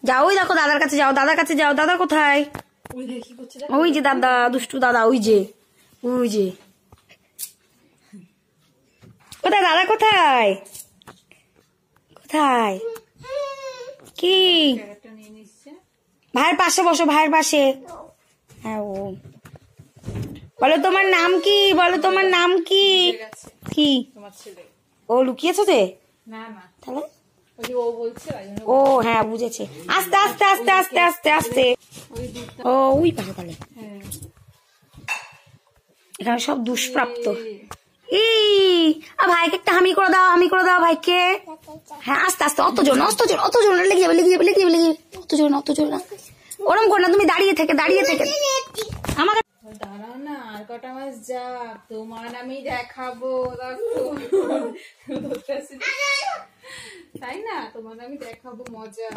যাও, ওই দেখো দাদার কাছে যাও, দাদার কাছে যাও। দাদা কোথায়? ওই যে দাদা, দুষ্টু দাদা, ওই যে কোথায় দাদা, কোথায় কোথায়? কি ভাইয়ের পাশে বসো, ভাইয়ের পাশে। হ্যাঁ, ও বলো তোমার নাম কি, বলো তোমার নাম কি? কি ও লুকিয়েছো যে? তাহলে ও হ্যাঁ বুঝেছে। আস্তে আস্তে আস্তে আস্তে আস্তে আস্তে। ও ওই পাশে তাহলে এখানে সব দুষ্প্রাপ্ত। ভাইকে একটা হামি করে দাও, হামি করে দাও ভাইকে। হ্যাঁ আস্তে আস্তে, অত জোর না, অত জোর না, লেগে যাবে অত জোর না। ওরম কর না, তুমি দাঁড়িয়ে থেকে আমাকে দাঁড়াও না, আর কটা মাস যাক, তোমার আমি দেখাবো। তাই না, তোমার আমি দেখাবো মজা।